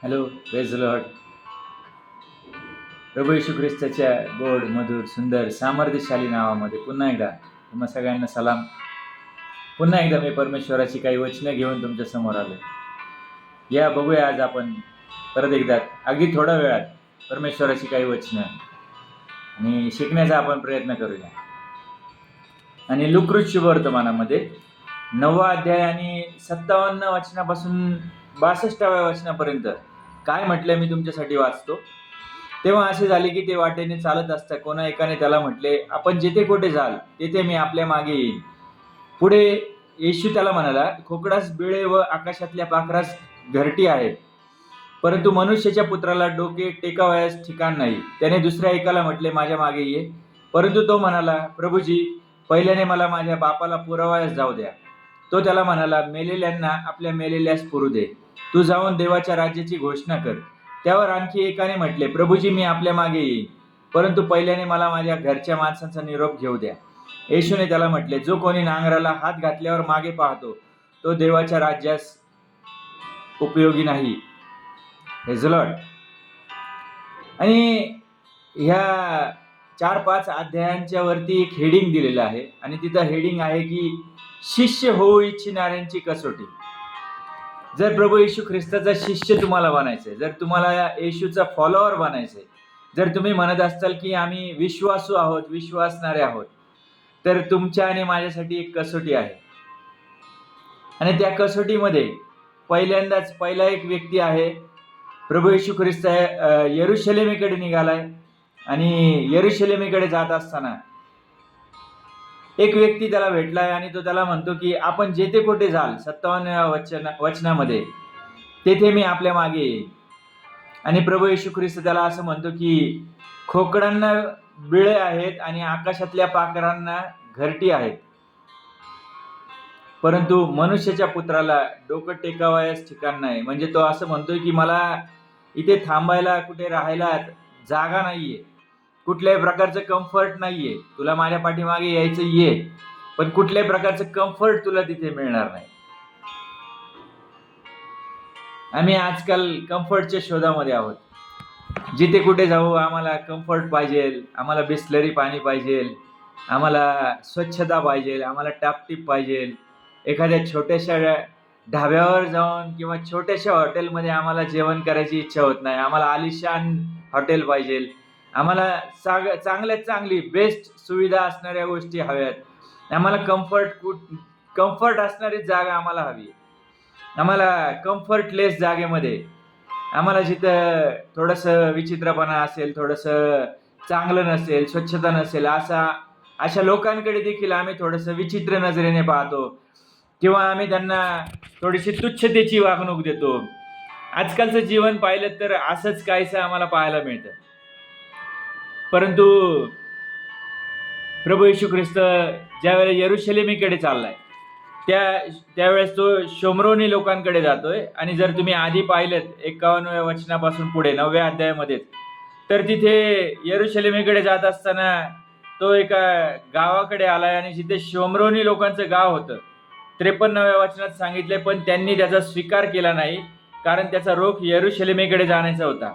Hello, praise Lord. प्रभू येशू ख्रिस्ताच्या गोड, मधुर, सुंदर, सामर्थ्यशाली नावामध्ये पुन्हा एकदा तुम्हा सगळ्यांना सलाम. पुन्हा एकदा मी परमेश्वराची काही वचनं घेऊन तुमच्या समोर आलो. या बघूया आज आपण परत एकदा अगदी थोड्या वेळात परमेश्वराची काही वचनं आणि शिकण्याचा आपण प्रयत्न करूया. आणि लूका शुभवर्तमानामध्ये 9वा अध्याय आणि 57 वचनापासून 62व्या वचनापर्यंत काय म्हटलंय मी तुमच्यासाठी वाचतो. तेव्हा असे झाले की ते वाटेने चालत असता कोणा एकाने त्याला म्हटले, आपण जिथे कुठे जाल तेथे मी आपल्या मागे येईन. पुढे येशू त्याला म्हणाला, खोकडास बिळे व आकाशातल्या पाखरास घरटी आहेत, परंतु मनुष्याच्या पुत्राला डोके टेकावयास ठिकाण नाही. त्याने दुसऱ्या एकाला म्हटले, माझ्या मागे ये. परंतु तो म्हणाला, प्रभूजी, पहिल्याने मला माझ्या बापाला पुरावयास जाऊ द्या. तो त्याला म्हणाला, मेलेल्यांना आपल्या मेलेल्यास पुरू दे. तू जाऊन देवाच्या राज्याची घोषणा कर. त्यावर आणखी एकाने म्हटले, प्रभूजी, मी आपल्या मागे येईन, परंतु पहिल्याने मला माझ्या घरच्या माणसांचा निरोप घेऊ द्या. येशूने त्याला म्हटले, जो कोणी नांगराला हात घातल्यावर मागे पाहतो तो देवाच्या राज्यास उपयोगी नाही. Praise Lord. आणि ह्या 4-5 अध्यायांच्या वरती एक हेडिंग दिलेलं आहे आणि तिथं हेडिंग आहे की शिष्य होऊ इच्छिणाऱ्यांची कसोटी. जर प्रभू येशू ख्रिस्ताचा शिष्य तुम्हाला बनायचंय, जर तुम्हाला येशूचा फॉलोअर बनायचंय, जर तुम्ही म्हणत असाल की आम्ही विश्वासू आहोत, विश्वासणारे आहोत, तर तुमच्या आणि माझ्यासाठी एक कसोटी आहे. आणि त्या कसोटीमध्ये पहिला एक व्यक्ती आहे. प्रभू येशू ख्रिस्त यरुशलेमीकडे निघालाय आणि यरुशलेमीकडे जात असताना एक व्यक्ती त्याला भेटलाय आणि तो त्याला म्हणतो की आपण जेथे कुठे जाल, 57व्या वचनामध्ये, तेथे मी आपल्या मागे येईन. आणि प्रभू येशू ख्रिस्त त्याला असं म्हणतो की खोकडांना बिळे आहेत आणि आकाशातल्या पाखरांना घरटी आहेत, परंतु मनुष्याच्या पुत्राला डोकं टेकावयास ठिकाण नाही. म्हणजे तो असं म्हणतोय की मला इथे थांबायला, कुठे राहायला जागा नाहीये, कुठल्याही प्रकारचं कम्फर्ट नाहीये. तुला माझ्या पाठीमागे यायचं ये, पण कुठल्याही प्रकारचं कम्फर्ट तुला तिथे मिळणार नाही. आम्ही आजकाल कम्फर्टच्या शोधामध्ये आहोत. जिथे कुठे जाऊ आम्हाला कम्फर्ट पाहिजे, आम्हाला बिस्लरी पाणी पाहिजे, आम्हाला स्वच्छता पाहिजे, आम्हाला टापटीप पाहिजे. एखाद्या छोट्याशा ढाब्यावर जाऊन किंवा छोट्याशा हॉटेलमध्ये आम्हाला जेवण करायची इच्छा होत नाही. आम्हाला आलिशान हॉटेल पाहिजे, आम्हाला चांगल्यात चांगली बेस्ट सुविधा असणाऱ्या गोष्टी हव्यात. आम्हाला कम्फर्ट असणारी जागा आम्हाला हवी. आम्हाला कम्फर्टलेस जागेमध्ये, आम्हाला जिथं थोडंसं विचित्रपणा असेल, थोडंसं चांगलं नसेल, स्वच्छता नसेल, अशा लोकांकडे देखील आम्ही थोडंसं विचित्र नजरेने पाहतो किंवा आम्ही त्यांना थोडीशी तुच्छतेची वागणूक देतो. आजकालचं जीवन पाहिलं तर असंच काहीसं आम्हाला पाहायला मिळतं. परंतु प्रभू येशू ख्रिस्त ज्यावेळेला यरुशलेमीकडे चाललाय त्यावेळेस तो शोमरोनी लोकांकडे जातोय. आणि जर तुम्ही आधी पाहिलं 51व्या वचनापासून पुढे 9व्या अध्यायामध्ये, तर तिथे यरुशलेमीकडे जात असताना तो एका गावाकडे आलाय आणि जिथे शोमरोनी लोकांचं गाव होतं. 53व्या वचनात सांगितले, पण त्यांनी त्याचा स्वीकार केला नाही, कारण त्याचा रोख यरुशलेमीकडे जाण्याचा होता.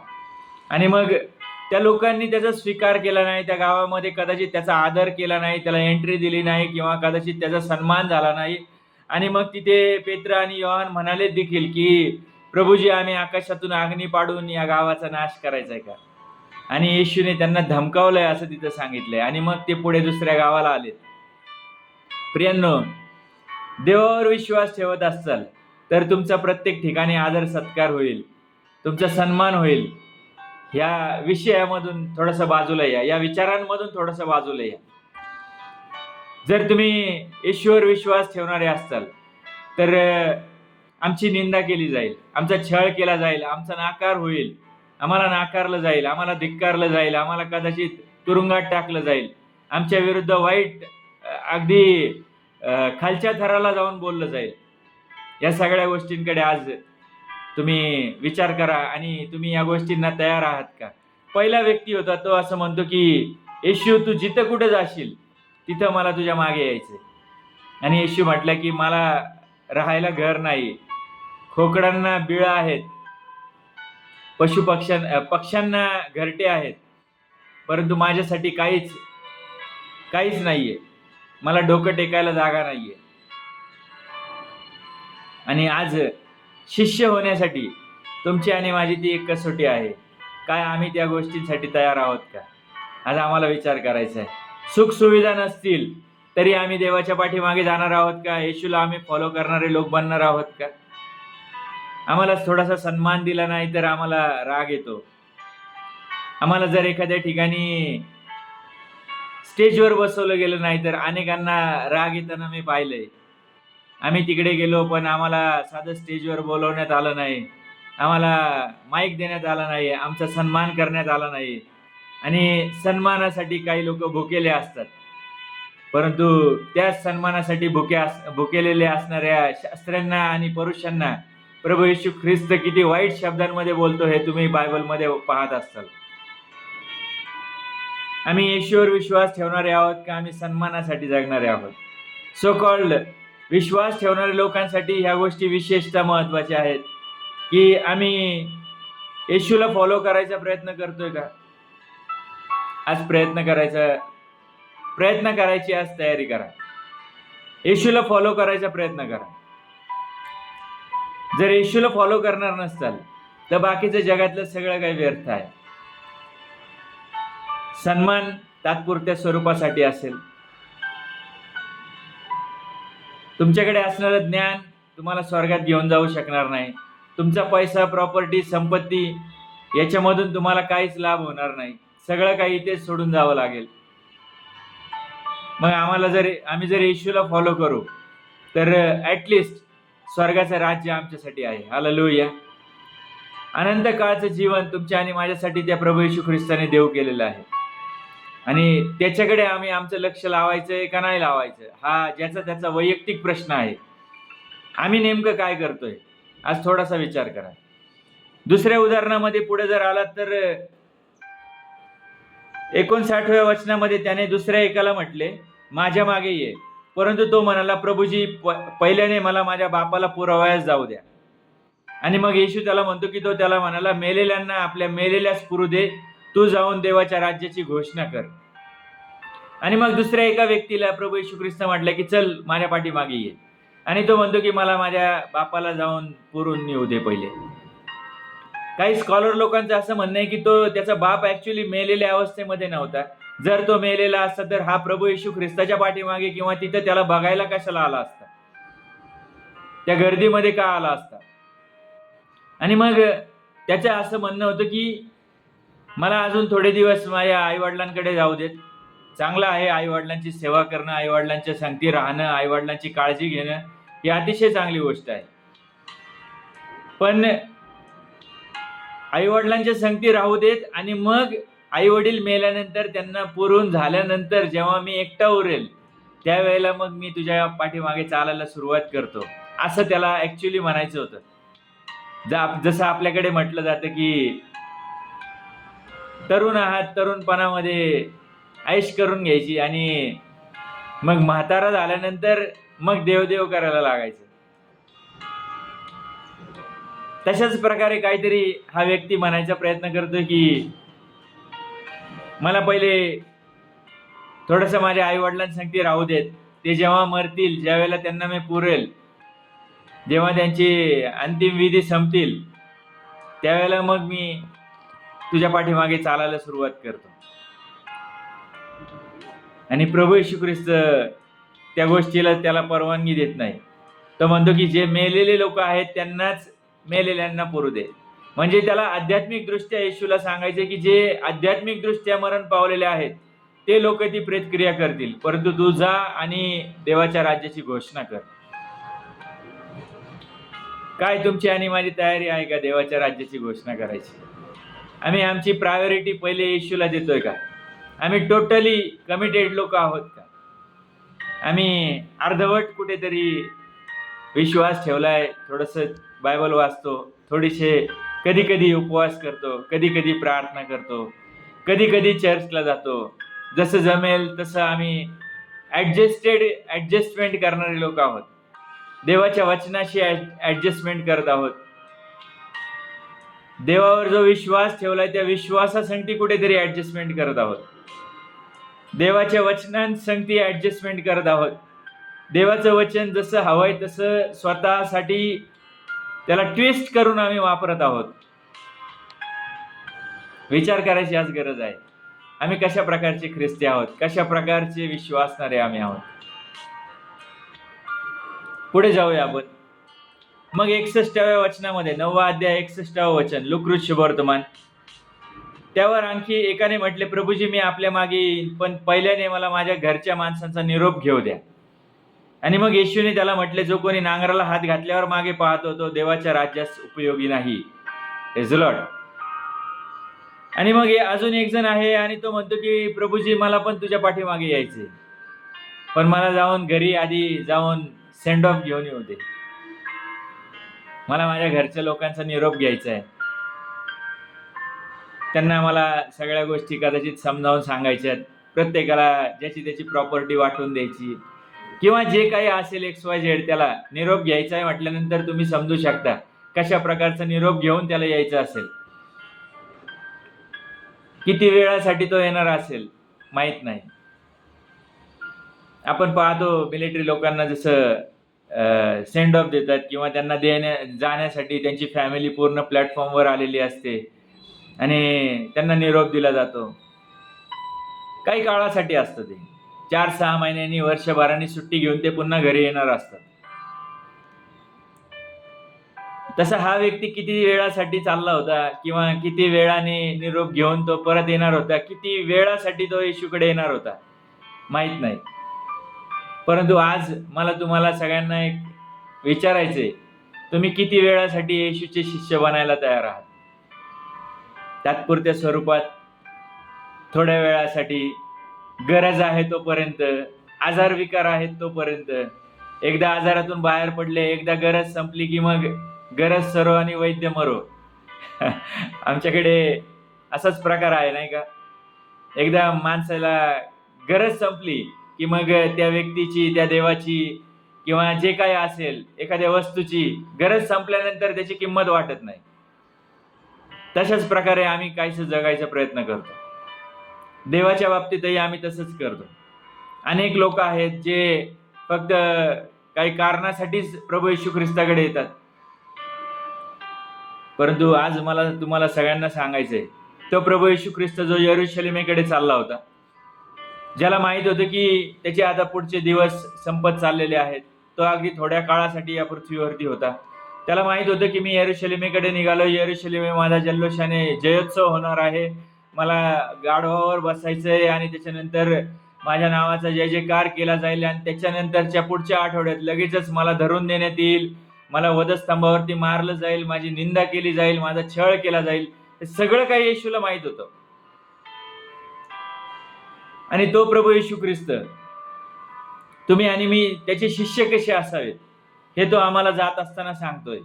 आणि मग त्या लोकांनी त्याचा स्वीकार केला नाही, त्या गावामध्ये कदाचित त्याचा आदर केला नाही, त्याला एंट्री दिली नाही किंवा कदाचित त्याचा सन्मान झाला नाही. आणि मग तिथे पेत्र आणि योहान म्हणाले देखील की प्रभूजी, आम्ही आकाशातून अग्नी पाडून या गावाचा नाश करायचा आहे का? आणि येशूने त्यांना धमकावलंय असं तिथं सांगितलंय. आणि मग ते पुढे दुसऱ्या गावाला आले. प्रियांनो, देवावर विश्वास ठेवत असाल तर तुमचा प्रत्येक ठिकाणी आदर सत्कार होईल, तुमचा सन्मान होईल. या विषयामधून थोडंसं बाजूला या, या विचारांमधून थोडंसं बाजूला या. जर तुम्ही येशूवर विश्वास ठेवणारे असाल तर आमची निंदा केली जाईल, आमचा छळ केला जाईल, आमचा नाकार होईल, आम्हाला नाकारलं जाईल, आम्हाला धिक्कारलं जाईल, आम्हाला कदाचित तुरुंगात टाकलं जाईल, आमच्या विरुद्ध वाईट, अगदी खालच्या थराला जाऊन बोललं जाईल. या सगळ्या गोष्टींकडे आज तुम्ही विचार करा आणि तुम्ही या गोष्टींना तयार आहात का? पहिला व्यक्ती होता तो असं म्हणतो की येशू, तू जिथं कुठे जाशील तिथं मला तुझ्या मागे यायचंय. आणि येशू म्हटलं की मला राहायला घर नाही, खोकडांना बिळं आहेत, पक्ष्यांना घरटे आहेत, परंतु माझ्यासाठी काहीच नाहीये. मला डोकं टेकायला जागा नाहीये. आणि आज शिष्य होण्यासाठी तुमची आणि माझी ती एक कसोटी आहे. काय आम्ही त्या गोष्टींसाठी तयार आहोत का? आज आम्हाला विचार करायचा आहे. सुख सुविधा नसतील तरी आम्ही देवाच्या पाठीमागे जाणार आहोत का? येशूला आम्ही फॉलो करणारे लोक बनणार आहोत का? आम्हाला थोडासा सन्मान दिला नाही तर आम्हाला राग येतो. आम्हाला जर एखाद्या ठिकाणी स्टेजवर बसवलं गेलं नाही तर अनेकांना राग येताना मी पाहिलंय. आम्ही तिकडे गेलो पण आम्हाला साधं स्टेजवर बोलवण्यात आलं नाही, आम्हाला माईक देण्यात आला नाही, आमचा सन्मान करण्यात आला नाही. आणि सन्मानासाठी काही लोक भुकेले असतात, परंतु त्या सन्मानासाठी भुकेलेले असणाऱ्या शास्त्र्यांना आणि पुरुषांना प्रभू येशू ख्रिस्त किती वाईट शब्दांमध्ये बोलतो हे तुम्ही बायबलमध्ये पाहत असाल. आम्ही येशूवर विश्वास ठेवणारे आहोत का आम्ही सन्मानासाठी जगणारे आहोत? सो कॉल्ड विश्वास ठेवणाऱ्या लोकांसाठी ह्या गोष्टी विशेषतः महत्वाच्या आहेत की आम्ही येशूला फॉलो करायचा प्रयत्न करतोय का? आज प्रयत्न करायची आज तयारी करा. येशूला फॉलो करायचा प्रयत्न करा. जर येशूला फॉलो करणार नसताल तर बाकीचं जगातलं सगळं काही व्यर्थ आहे. सन्मान तात्पुरत्या स्वरूपासाठी असेल. तुमच्याकडे असणारं ज्ञान तुम्हाला स्वर्गात घेऊन जाऊ शकणार नाही. तुमचा पैसा, प्रॉपर्टी, संपत्ती याच्यामधून तुम्हाला काहीच लाभ होणार नाही. सगळं काही इथेच सोडून जावं लागेल. मग आम्ही जर येशूला फॉलो करू तर ऍटलिस्ट स्वर्गाचं राज्य आमच्यासाठी आहे. हालेलुया. अनंत काळचं जीवन तुमच्या आणि माझ्यासाठी त्या प्रभू येशू ख्रिस्ताने देव केलेलं आहे. आणि त्याच्याकडे आम्ही आमचं लक्ष लावायचंय का नाही लावायचं हा ज्याचा त्याचा वैयक्तिक प्रश्न आहे. आम्ही नेमकं काय करतोय आज थोडासा विचार करा. दुसऱ्या उदाहरणामध्ये पुढे जर आलात तर 59व्या वचनामध्ये त्याने दुसऱ्या एकाला म्हटले, माझ्या मागे ये. परंतु तो म्हणाला, प्रभूजी पहिल्याने मला माझ्या बापाला पुरावयास जाऊ द्या. आणि मग येशू त्याला म्हणतो की तो त्याला म्हणाला, मेलेल्यांना आपल्या मेलेल्यास पुरू दे, तू जाऊन देवाच्या राज्याची घोषणा कर. आणि मग दुसऱ्या एका व्यक्तीला प्रभू येशू ख्रिस्त म्हटलं की चल माझ्या पाठीमागे ये. आणि तो म्हणतो की मला माझ्या बापाला जाऊन पुरून येऊ दे पहिले. काही स्कॉलर लोकांचं असं म्हणणं आहे की तो त्याचा बाप ऍक्च्युली मेलेल्या अवस्थेमध्ये नव्हता. जर तो मेलेला असता तर हा प्रभू येशू ख्रिस्ताच्या पाठीमागे किंवा तिथं त्याला बघायला कशाला आला असता, त्या गर्दीमध्ये का आला असता. आणि मग त्याचं असं म्हणणं होतं की मला अजून थोडे दिवस माझ्या आईवडिलांकडे जाऊ देत. चांगलं आहे, आईवडिलांची सेवा करणं, आईवडिलांच्या संगती राहणं, आईवडिलांची काळजी घेणं ही अतिशय चांगली गोष्ट आहे. पण आईवडिलांच्या संगती राहू देत आणि मग आईवडील मेल्यानंतर त्यांना पुरून झाल्यानंतर जेव्हा मी एकटा उरेल त्यावेळेला मग मी तुझ्या पाठीमागे चालायला सुरुवात करतो, असं त्याला ऍक्च्युली म्हणायचं होतं. जसं आपल्याकडे म्हटलं जातं की तरुण आहात, तरुणपणामध्ये ऐश करून घ्यायची आणि मग म्हातारा झाल्यानंतर मग देवदेव करायला लागायचं. तशाच प्रकारे काहीतरी हा व्यक्ती म्हणायचा प्रयत्न करतो की मला पहिले थोडंसं माझ्या आई वडिलांसाठी राहू देत. ते जेव्हा मरतील, ज्या वेळेला त्यांना मी पुरेल, जेव्हा त्यांची अंतिम विधी संपतील त्यावेळेला मग मी तुझ्या पाठीमागे चालायला सुरुवात करतो. आणि प्रभू येशू ख्रिस्त त्या गोष्टीला त्याला परवानगी देत नाही. तो म्हणतो की जे मेलेले लोक आहेत त्यांनाच मेलेल्यांना पुरू दे. म्हणजे त्याला आध्यात्मिक दृष्ट्या येशूला सांगायचे की जे आध्यात्मिक दृष्ट्या मरण पावलेले आहेत ते लोक ती प्रेतक्रिया करतील, परंतु तू जा आणि देवाच्या राज्याची घोषणा कर. काय तुमची आणि माझी तयारी आहे का देवाच्या राज्याची घोषणा करायची? आम्ही आमची प्रायोरिटी पहिले येशूला देतोय का? आम्ही टोटली कमिटेड लोक आहोत का? आम्ही अर्धवट कुठेतरी विश्वास ठेवलाय, थोडंसं बायबल वाचतो, थोडीशे कधी कधी उपवास करतो, कधी कधी प्रार्थना करतो, कधी कधी चर्चला जातो, जसं जमेल तसं आम्ही ऍडजस्टमेंट करणारे लोक आहोत. देवाच्या वचनाशी ऍडजस्टमेंट करत आहोत. देवावर जो विश्वास ठेवलाय त्या विश्वासासंगती कुठेतरी ऍडजस्टमेंट करत आहोत. देवाच्या वचनांसंगती ऍडजस्टमेंट करत आहोत. देवाचं वचन जसं हवंय तसं स्वतःसाठी त्याला ट्विस्ट करून आम्ही वापरत आहोत. विचार करायची आज गरज आहे. आम्ही कशा प्रकारचे ख्रिस्ती आहोत, कशा प्रकारचे विश्वासणारे आम्ही आहोत. पुढे जाऊया आपण. मग 61व्या वचनामध्ये 9वा अध्याय 61वं वचन, लुकरूच शुभवर्तमान. त्यावर आणखी एकाने म्हटले, प्रभूजी मी आपल्या मागे येईन, पण पहिल्याने मला माझ्या घरच्या माणसांचा निरोप घेऊ द्या. आणि मग येशूने त्याला म्हटले, जो कोणी नांगराला हात घातल्यावर मागे पाहतो तो देवाच्या राज्यास उपयोगी नाही. Praise the Lord. आणि मग अजून एक जण आहे आणि तो म्हणतो की प्रभूजी मला पण तुझ्या पाठीमागे यायचे, पण मला जाऊन घरी आधी जाऊन सेंड ऑफ घेऊन येऊ दे. मला माझ्या घरच्या लोकांचा निरोप घ्यायचा आहे. त्यांना मला सगळ्या गोष्टी कदाचित समजावून सांगायच्या, प्रत्येकाला ज्याची त्याची प्रॉपर्टी वाटून द्यायची, किंवा जे काही असेल XYZ त्याला निरोप घ्यायचा आहे म्हटल्यानंतर तुम्ही समजू शकता कशा प्रकारचा निरोप घेऊन त्याला यायचं असेल. किती वेळासाठी तो येणार असेल माहित नाही. आपण पाहतो मिलिटरी लोकांना जसं सेंड ऑफ देतात किंवा त्यांना जाण्यासाठी त्यांची फॅमिली पूर्ण प्लॅटफॉर्मवर आलेली असते आणि त्यांना निरोप दिला जातो. काही काळासाठी असतं ते, 4-6 महिन्यांनी वर्षभराने सुट्टी घेऊन ते पुन्हा घरी येणार असतात. तसा हा व्यक्ती किती वेळासाठी चालला होता किंवा किती वेळाने निरोप घेऊन तो परत येणार होता, किती वेळासाठी तो येशूकडे येणार होता माहित नाही. परंतु आज मला तुम्हाला सगळ्यांना एक विचारायचंय, तुम्ही किती वेळासाठी येशूचे शिष्य बनायला तयार आहात? तात्पुरत्या स्वरूपात, थोड्या वेळासाठी, गरज आहे तोपर्यंत, आजार विकार आहेत तोपर्यंत, एकदा आजारातून बाहेर पडले, एकदा गरज संपली की मग गरज सरो आणि वैद्य मरो. आमच्याकडे असाच प्रकार आहे नाही का? एकदा माणसाला गरज संपली की मग त्या व्यक्तीची, त्या देवाची किंवा जे काही असेल एखाद्या वस्तूची गरज संपल्यानंतर त्याची किंमत वाटत नाही. तशाच प्रकारे आम्ही काहीसं जगायचा प्रयत्न करतो. देवाच्या बाबतीतही आम्ही तसंच करतो. अनेक लोक आहेत जे फक्त काही कारणासाठीच प्रभू येशू ख्रिस्ताकडे येतात. परंतु आज मला तुम्हाला सगळ्यांना सांगायचंय, तो प्रभू येशू ख्रिस्त जो यरूशलेमेकडे चालला होता, ज्याला माहित होतं की त्याचे आता पुढचे दिवस संपत चाललेले आहेत, तो अगदी थोड्या काळासाठी या पृथ्वीवरती होता. त्याला माहित होतं की मी यरूशलेमेकडे निघालो, यरूशलेमे माझा जल्लोषाने जयोत्सव होणार आहे, मला गाढवावर बसायचंय आणि त्याच्यानंतर माझ्या नावाचा जय जयकार केला जाईल आणि त्याच्यानंतरच्या पुढच्या आठवड्यात लगेचच मला धरून देण्यात येईल, मला वधस्तंभावरती मारलं जाईल, माझी निंदा केली जाईल, माझा छळ केला जाईल. हे सगळं काही येशूला माहित होतं. आणि तो प्रभू येशू ख्रिस्त, तुम्ही आणि मी त्याचे शिष्य कसे असावेत हे तो आम्हाला जात असताना सांगतोय.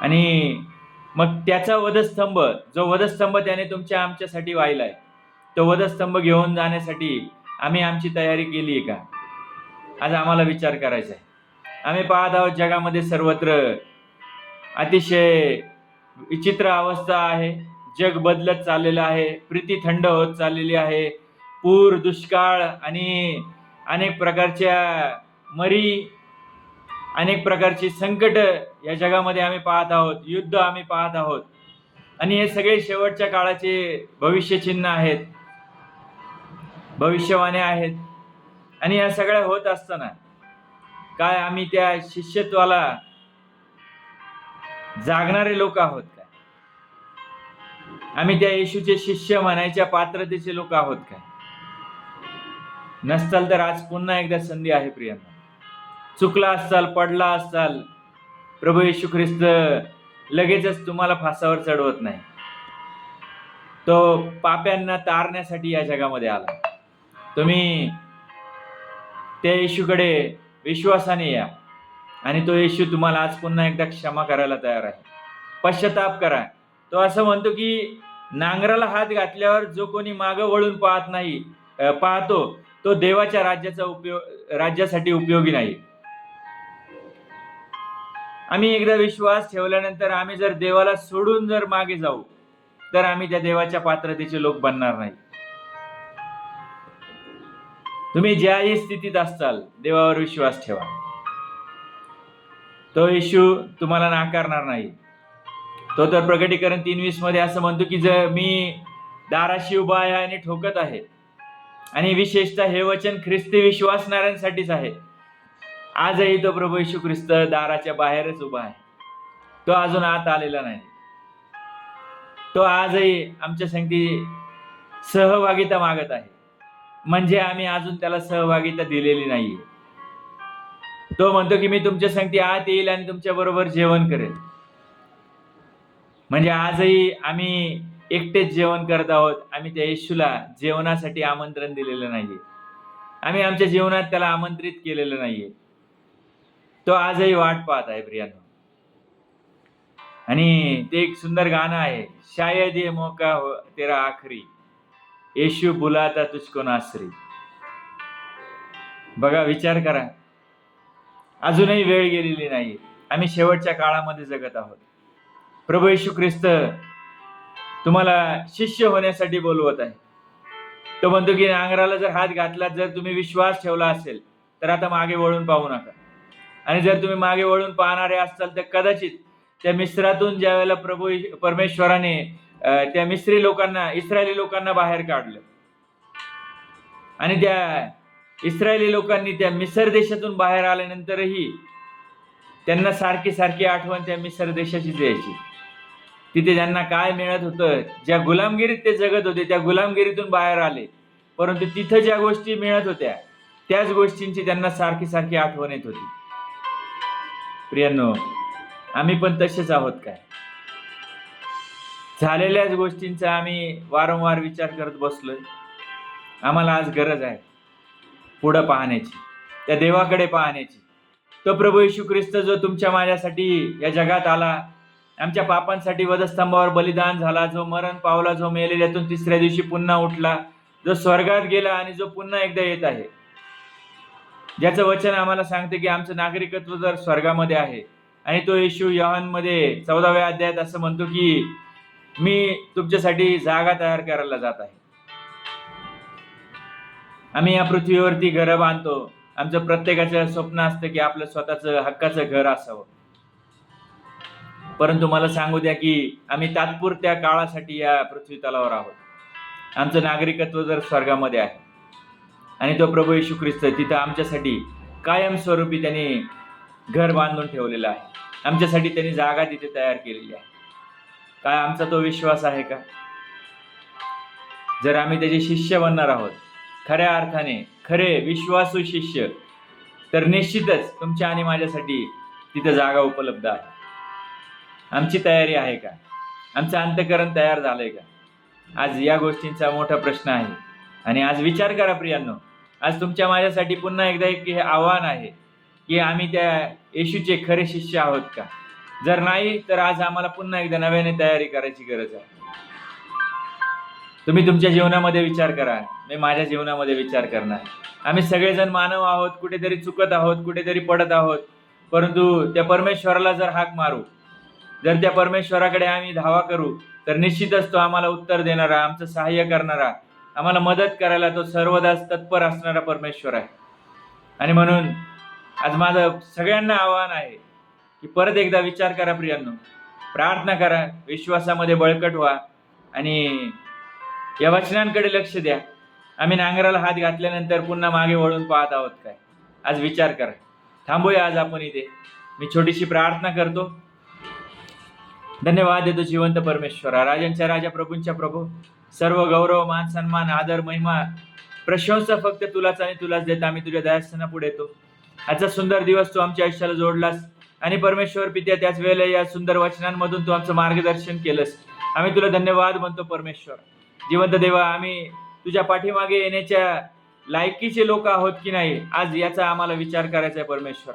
आणि मग त्याचा वधस्तंभ, जो वधस्तंभ त्याने तुमच्या आमच्यासाठी वाहिलाय, तो वधस्तंभ घेऊन जाण्यासाठी आम्ही आमची तयारी केली आहे का? आज आम्हाला विचार करायचा आहे. आम्ही पाहत आहोत जगामध्ये सर्वत्र अतिशय विचित्र अवस्था आहे. जग बदलत चाललेलं आहे, प्रीती थंड होत चाललेली आहे, पूर, दुष्काळ आणि अनेक प्रकारच्या मरी, अनेक प्रकारची संकट या जगामध्ये आम्ही पाहत आहोत, युद्ध आम्ही पाहत आहोत. आणि हे सगळे शेवटच्या काळाचे भविष्यचिन्ह आहेत, भविष्यवाणी आहेत. आणि या सगळ्या होत असताना काय आम्ही त्या शिष्यत्वाला जागणारे लोक आहोत का? आम्ही त्या येशूचे शिष्य म्हणायच्या पात्रतेचे लोक आहोत का? नसताल तर आज पुन्हा एकदा संधी आहे प्रियांनो. चुकला असताल, पडला असताल, प्रभू येशू ख्रिस्त लगेचच तुम्हाला फासावर चढवत नाही. तो पाप्यांना तारण्यासाठी या जगामध्ये आला. तुम्ही त्या येशूकडे विश्वासाने या आणि तो येशू तुम्हाला आज पुन्हा एकदा क्षमा करायला तयार आहे. पश्चाताप करा. तो असं म्हणतो की नांगराला हात घातल्यावर जो कोणी मागं वळून पाहतो तो देवाच्या राज्यासाठी उपयोगी नाही. आम्ही एकदा विश्वास ठेवल्यानंतर आम्ही जर देवाला सोडून जर मागे जाऊ तर आम्ही त्या देवाच्या पात्रतेचे लोक बनणार नाही. तुम्ही ज्याही स्थितीत असाल देवावर विश्वास ठेवा. तो येशू तुम्हाला नाकारणार नाही. तो तर प्रकटीकरण 3:20 मध्ये असं म्हणतो की जर मी दाराशी उभा आहे आणि ठोकत आहे, आणि विशेषतः हे वचन ख्रिस्ती विश्वासणाऱ्यांसाठीच आहे. आजही तो प्रभू येशू ख्रिस्त दाराच्या बाहेरच उभा आहे. तो अजून आत आलेला नाही. तो आजही आमच्या संगती सहभागिता मागत आहे, म्हणजे आम्ही अजून त्याला सहभागिता दिलेली नाहीये. तो म्हणतो की मी तुमच्या संगती आत येईल आणि तुमच्या बरोबर जेवण करेल. म्हणजे आजही आम्ही एकटेच जेवण करत आहोत. आम्ही त्या येशूला जेवणासाठी आमंत्रण दिलेलं नाहीये. आम्ही आमच्या जीवनात त्याला आमंत्रित केलेलं नाहीये. तो आजही वाट पाहत आहे प्रियांनो. आणि ते एक सुंदर गाणं आहे, शायद ये मौका हो तेरा आखरी, येशू बुलाता तुझको नासरी. बघा, विचार करा, अजूनही वेळ गेलेली नाही. आम्ही शेवटच्या काळामध्ये जगत आहोत. प्रभू येशू ख्रिस्त तुम्हाला शिष्य होण्यासाठी बोलवत आहे. तो म्हणतो की नांगराला जर हात घातला, जर तुम्ही विश्वास ठेवला असेल तर आता मागे वळून पाहू नका. आणि जर तुम्ही मागे वळून पाहणारे असाल तर कदाचित त्या मिस्रातून ज्या वेळेला परमेश्वराने त्या मिस्री लोकांना, इस्रायली लोकांना बाहेर काढलं, आणि त्या इस्रायली लोकांनी त्या मिसर देशातून बाहेर आल्यानंतरही त्यांना सारखी सारखी आठवण त्या मिसर देशाचीच यायची. तिथे त्यांना काय मिळत होतं, ज्या गुलामगिरीत ते जगत होते त्या गुलामगिरीतून बाहेर आले, परंतु तिथं ज्या गोष्टी मिळत होत्या त्याच गोष्टींची त्यांना सारखी सारखी आठवण येत होती. प्रियांनो, आम्ही पण तसेच आहोत काय? झालेल्याच गोष्टींचा आम्ही वारंवार विचार करत बसलोय. आम्हाला आज गरज आहे पुढं पाहण्याची, त्या देवाकडे पाहण्याची. तो प्रभू येशू ख्रिस्त जो तुमच्या माझ्यासाठी या जगात आला, आमच्या पापांसाठी वधस्तंभावर बलिदान झाला, जो मरण पावला, जो मेलेल्यातून तिसऱ्या दिवशी पुन्हा उठला, जो स्वर्गात गेला आणि जो पुन्हा एकदा येत आहे, ज्याचं वचन आम्हाला सांगते की आमचं नागरिकत्व जर स्वर्गामध्ये आहे. आणि तो येशू योहानमध्ये 14व्या अध्यायात असं म्हणतो की मी तुमच्यासाठी जागा तयार करायला जात आहे. आम्ही या पृथ्वीवरती घरं बांधतो. आमचं प्रत्येकाचं स्वप्न असतं की आपलं स्वतःचं हक्काचं घर असावं. परंतु मला सांगू द्या की आम्ही तात्पुरत्या काळासाठी या पृथ्वी तलावर आहोत. आमचं नागरिकत्व जर स्वर्गामध्ये आहे आणि तो प्रभू येशू ख्रिस्त तिथं आमच्यासाठी कायमस्वरूपी त्यांनी घर बांधून ठेवलेलं आहे. आमच्यासाठी त्यांनी जागा तिथे तयार केलेली आहे. काय आमचा तो विश्वास आहे का? जर आम्ही त्याचे शिष्य बनणार आहोत, खऱ्या अर्थाने खरे विश्वासू शिष्य, तर निश्चितच तुमच्या आणि माझ्यासाठी तिथं जागा उपलब्ध आहे. आमची तयारी आहे का? आमचं अंतःकरण तयार झालंय का? आज या गोष्टींचा मोठा प्रश्न आहे. आणि आज विचार करा प्रियांनो, आज तुमच्या माझ्यासाठी पुन्हा एकदा एक हे आव्हान आहे की आम्ही त्या येशूचे खरे शिष्य आहोत का? जर नाही तर आज आम्हाला पुन्हा एकदा नव्याने तयारी करायची गरज आहे. तुम्ही तुमच्या जीवनामध्ये विचार करा, मी माझ्या जीवनामध्ये विचार करणार. आम्ही सगळेजण मानव आहोत, कुठेतरी चुकत आहोत, कुठेतरी पडत आहोत. परंतु त्या परमेश्वराला जर हाक मारू, जर त्या परमेश्वराकडे आम्ही धावा करू, तर निश्चितच तो आम्हाला उत्तर देणारा, आमचं सहाय्य करणारा, आम्हाला मदत करायला तो सर्वदाच तत्पर असणारा परमेश्वर आहे. आणि म्हणून आज माझं सगळ्यांना आव्हान आहे की परत एकदा विचार करा प्रियांनो, प्रार्थना करा, विश्वासामध्ये बळकट व्हा आणि या वचनांकडे लक्ष द्या. आम्ही नांगराला हात घातल्यानंतर पुन्हा मागे वळून पाहत आहोत काय? आज विचार करा. थांबूया आज आपण इथे. मी छोटीशी प्रार्थना करतो. धन्यवाद देतो जिवंत परमेश्वरा, राजांच्या राजा, प्रभूंच्या प्रभू, सर्व गौरव, मान, सन्मान, आदर, महिमा, प्रशंसा फक्त तुलाच आणि तुलाच देता आम्ही तुझ्या दयास्थानापुढे येतो. आजचा सुंदर दिवस तू आमच्या आयुष्याला जोडलास आणि परमेश्वर पित्या त्याच वेळेला या सुंदर वचनांमधून तू आमचं मार्गदर्शन केलंस. आम्ही तुला धन्यवाद म्हणतो परमेश्वर. जिवंत देवा, आम्ही तुझ्या पाठीमागे येण्याच्या लायकीचे लोक आहोत की नाही आज याचा आम्हाला विचार करायचा आहे परमेश्वर.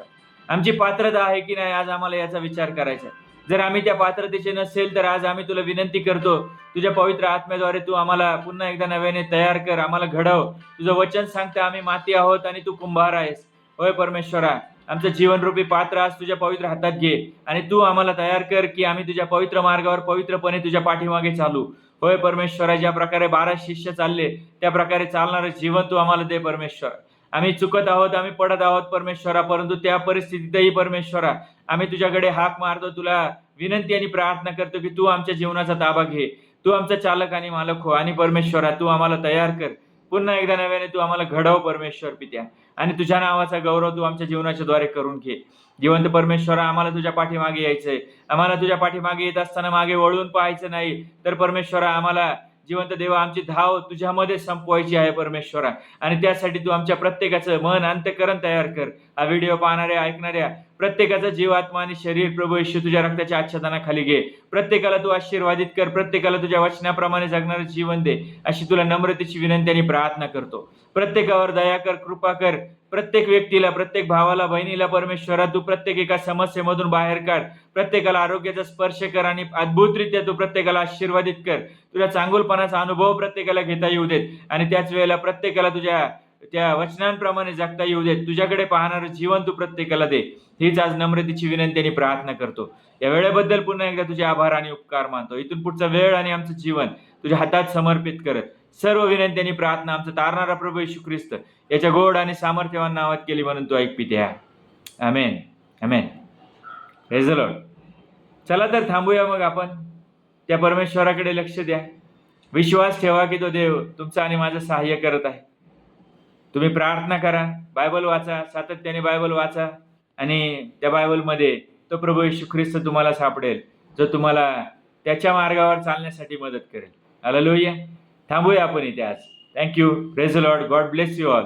आमची पात्रता आहे की नाही आज आम्हाला याचा विचार करायचा आहे. जर आम्ही त्या पात्रतेचे नसेल तर आज आम्ही तुला विनंती करतो, तुझ्या पवित्र आत्म्याद्वारे तू आम्हाला पुन्हा एकदा नव्याने तयार कर, आम्हाला घडव. तुझं वचन सांगतं आम्ही माती आहोत आणि तू कुंभार आहेस. होय परमेश्वरा, आमचं जीवनरूपी पात्र आज तुझ्या पवित्र हातात घे आणि तू आम्हाला तयार कर की आम्ही तुझ्या पवित्र मार्गावर पवित्रपणे तुझ्या पाठीमागे चालू. होय परमेश्वरा, ज्या प्रकारे 12 शिष्य चालले त्या प्रकारे चालणारं जीवन तू आम्हाला दे परमेश्वर. आम्ही चुकत आहोत, आम्ही पडत आहोत परमेश्वरा, परंतु त्या परिस्थितीतही परमेश्वरा आम्ही तुझ्याकडे हाक मारतो, तुला विनंती आणि प्रार्थना करतो की तू आमच्या जीवनाचा ताबा घे. तू आमचा चालक आणि मालक हो आणि परमेश्वरा तू आम्हाला तयार कर. पुन्हा एकदा नव्याने तू आम्हाला घडव परमेश्वर पित्या, आणि तुझ्या नावाचा गौरव तू आमच्या जीवनाच्या द्वारे करून घे. जिवंत परमेश्वरा, आम्हाला तुझ्या पाठीमागे यायचंय. आम्हाला तुझ्या पाठीमागे येत असताना मागे वळून पाहायचं नाही, तर परमेश्वरा आम्हाला जिवंत देवा आमची धाव तुझ्यामध्ये संपवायची आहे परमेश्वरा. आणि त्यासाठी तू आमच्या प्रत्येकाचं मन अंतःकरण तयार कर. हा व्हिडिओ पाहणाऱ्या ऐकणाऱ्या प्रत्येकाचा जीव, आत्मा आणि शरीर प्रभू येशू तुझ्या रक्ताच्या आच्छादनाखाली घे. प्रत्येकाला तू आशीर्वादित कर, प्रत्येकाला तुझ्या वचनाप्रमाणे जगणारे जीवन दे, अशी तुला नम्रतेची विनंती आणि प्रार्थना करतो. प्रत्येकावर दया कर, कृपा कर. प्रत्येक व्यक्तीला, प्रत्येक भावाला, बहिणीला परमेश्वरा तू प्रत्येक एका समस्येमधून बाहेर काढ. प्रत्येकाला आरोग्याचा स्पर्श कर आणि अद्भुतरित्या तू प्रत्येकाला आशीर्वादित कर. तुझ्या चांगुलपणाचा अनुभव प्रत्येकाला घेता येऊ देत आणि त्याच वेळेला प्रत्येकाला तुझ्या त्या वचनांप्रमाणे जगता येऊ देत. तुझ्याकडे पाहणारं जीवन तू प्रत्येकाला दे. हीच आज नम्रतेची विनंती आणि प्रार्थना करतो. या वेळेबद्दल पुन्हा एकदा तुझे आभार आणि उपकार मानतो. इथून पुढचा वेळ आणि आमचं जीवन तुझ्या हातात समर्पित करत सर्व विनंती आणि प्रार्थना आमचा तारणारा प्रभू येशू ख्रिस्त याच्या गोड आणि सामर्थ्यवान नावात केली म्हणून तू ऐक पित्या. Amen, amen. Praise the Lord. चला तर थांबूया मग आपण. त्या परमेश्वराकडे लक्ष द्या. विश्वास ठेवा की तो देव तुमचं आणि माझं सहाय्य करत आहे. तुम्ही प्रार्थना करा, बायबल वाचा, सातत्याने बायबल वाचा आणि त्या बायबलमध्ये तो प्रभू येशू ख्रिस्त तुम्हाला सापडेल, जो तुम्हाला त्याच्या मार्गावर चालण्यासाठी मदत करेल. हालेलुया. थांबूया आपण इथे आज. Thank you. Praise the Lord. God bless you all.